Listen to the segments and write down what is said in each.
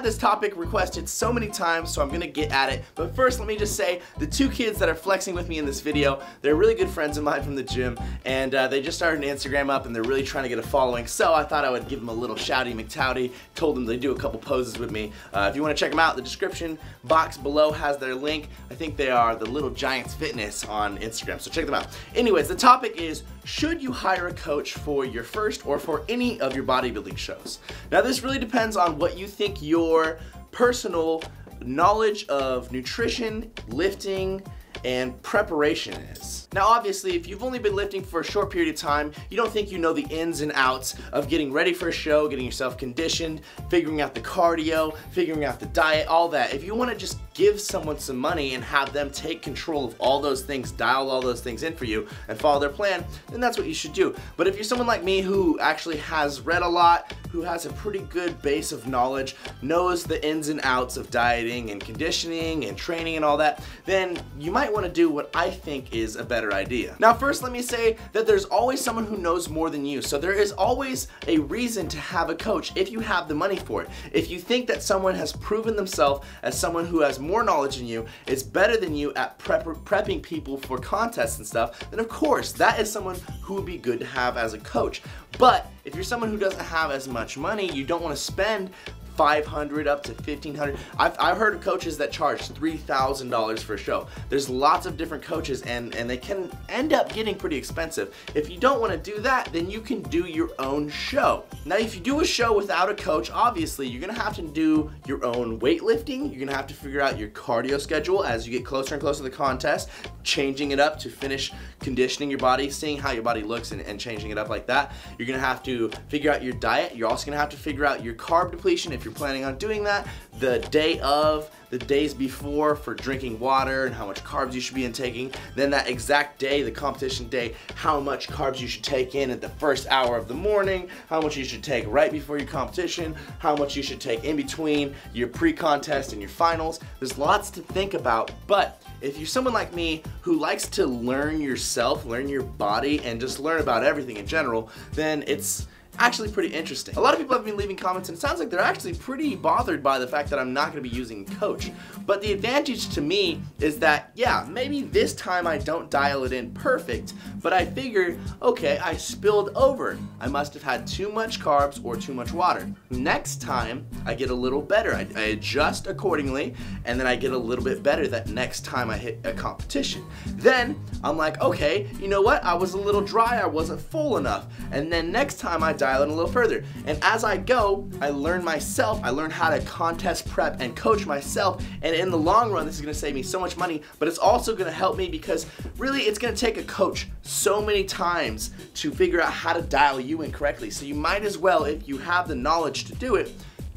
had this topic requested so many times, so I'm gonna get at it. But first, let me just say, the two kids that are flexing with me in this video, they're really good friends of mine from the gym, and they just started an Instagram up, and they're really trying to get a following, so I thought I would give them a little shouty McTowdy, told them they do a couple poses with me. If you want to check them out, the description box below has their link. I think they are the Little Giants Fitness on Instagram, so check them out. Anyways, the topic is, should you hire a coach for your first or for any of your bodybuilding shows? Now, this really depends on what you think your personal knowledge of nutrition, lifting, and preparation is. Now obviously, if you've only been lifting for a short period of time, you don't think you know the ins and outs of getting ready for a show, getting yourself conditioned, figuring out the cardio, figuring out the diet, all that. If you want to just give someone some money and have them take control of all those things, dial all those things in for you, and follow their plan, then that's what you should do. But if you're someone like me who actually has read a lot, who has a pretty good base of knowledge, knows the ins and outs of dieting and conditioning and training and all that, then you might want to do what I think is a better idea. Now first, let me say that there's always someone who knows more than you, so there is always a reason to have a coach if you have the money for it. If you think that someone has proven themselves as someone who has more knowledge than you, is better than you at prepping people for contests and stuff, then of course that is someone who would be good to have as a coach. But if you're someone who doesn't have as much money, you don't want to spend $500 up to $1,500. I've heard of coaches that charge $3,000 for a show. There's lots of different coaches, and they can end up getting pretty expensive. If you don't want to do that, then you can do your own show. Now if you do a show without a coach, obviously you're gonna have to do your own weightlifting. You're gonna have to figure out your cardio schedule as you get closer and closer to the contest, changing it up to finish conditioning your body, seeing how your body looks and changing it up like that. You're gonna have to figure out your diet. You're also gonna have to figure out your carb depletion if you're planning on doing that, the day of, the days before for drinking water and how much carbs you should be intaking, then that exact day, the competition day, how much carbs you should take in at the first hour of the morning, how much you should take right before your competition, how much you should take in between your pre-contest and your finals. There's lots to think about, but if you're someone like me who likes to learn yourself, learn your body, and just learn about everything in general, then it's actually pretty interesting. A lot of people have been leaving comments, and it sounds like they're actually pretty bothered by the fact that I'm not going to be using a coach. But the advantage to me is that, yeah, maybe this time I don't dial it in perfect, but I figure, okay, I spilled over. I must have had too much carbs or too much water. Next time, I get a little better. I adjust accordingly, and then I get a little bit better that next time I hit a competition. Then, I'm like, okay, you know what? I was a little dry, I wasn't full enough. And then next time I dial it a little further. And as I go, I learn myself, I learn how to contest prep and coach myself, and in the long run, this is gonna save me so much money, but it's also gonna help me because really it's gonna take a coach so many times to figure out how to dial you in correctly. So you might as well, if you have the knowledge to do it,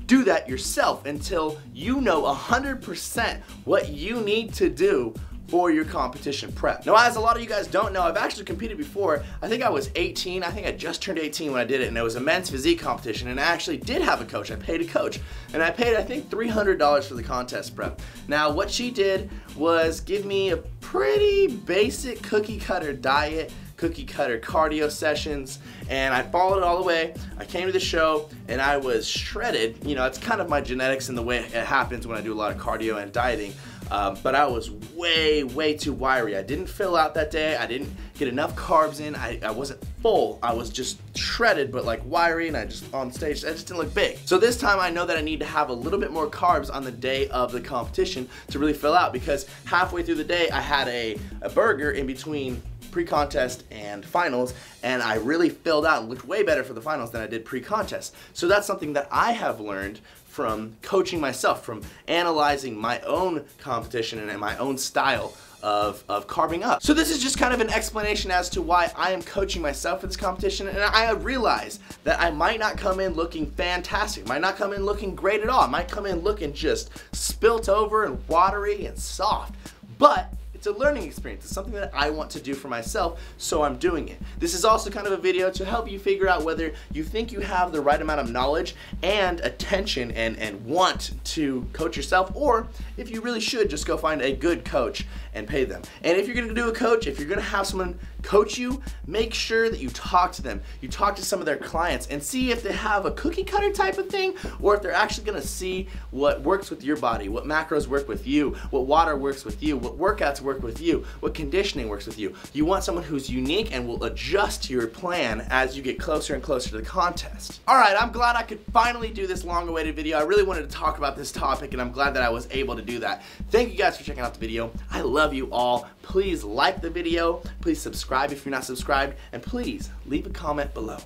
do that yourself until you know 100% what you need to do for your competition prep. Now, as a lot of you guys don't know, I've actually competed before. I think I was 18. I think I just turned 18 when I did it, and it was a men's physique competition, and I actually did have a coach. I paid a coach, and I paid, I think, $300 for the contest prep. Now, what she did was give me a pretty basic cookie cutter diet, cookie cutter cardio sessions, and I followed it all the way. I came to the show and I was shredded. You know, it's kind of my genetics and the way it happens when I do a lot of cardio and dieting. But I was way too wiry. I didn't fill out that day. I didn't get enough carbs in. I wasn't full. I was just shredded, but like wiry, and I just on stage, I just didn't look big. So this time I know that I need to have a little bit more carbs on the day of the competition to really fill out, because halfway through the day I had a burger in between pre-contest and finals, and I really filled out and looked way better for the finals than I did pre-contest. So that's something that I have learned from coaching myself, from analyzing my own competition and my own style of carving up. So this is just kind of an explanation as to why I am coaching myself for this competition, and I realize that I might not come in looking fantastic, might not come in looking great at all, I might come in looking just spilt over and watery and soft, but It's a learning experience. It's something that I want to do for myself, so I'm doing it. This is also kind of a video to help you figure out whether you think you have the right amount of knowledge and attention and want to coach yourself, or if you really should just go find a good coach and pay them. And if you're gonna do a coach, if you're gonna have someone coach you, make sure that you talk to them. You talk to some of their clients and see if they have a cookie cutter type of thing, or if they're actually gonna see what works with your body, what macros work with you, what water works with you, what workouts work with you, what conditioning works with you. You want someone who's unique and will adjust to your plan as you get closer and closer to the contest. All right, I'm glad I could finally do this long-awaited video. I really wanted to talk about this topic, and I'm glad that I was able to do that. Thank you guys for checking out the video. I love you all. Please like the video, please subscribe if you're not subscribed, and please leave a comment below.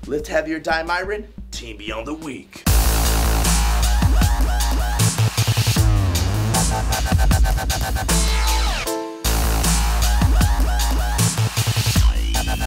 Lift heavier, die MIRIN, Team Beyond the Week.